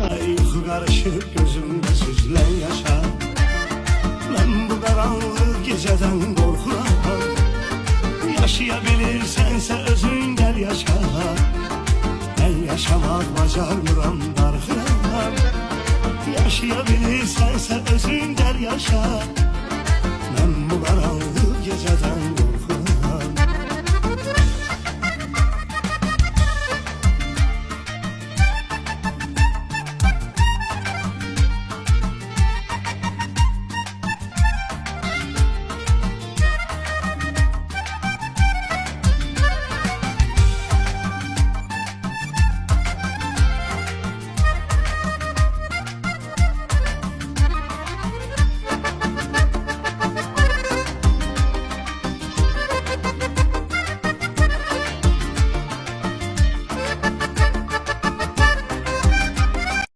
Ay yuxu qarışıb gözümdə süzülən yaşa. Mən bu qaranlıq gecədən qorxuram. Yaşaya bilirsənsə özün gəl yaşa. Mən yaşamaq bacarmıram, darxıram. Yaşaya bilirsənsə özün gəl yaşa. Mən bu qaranlıq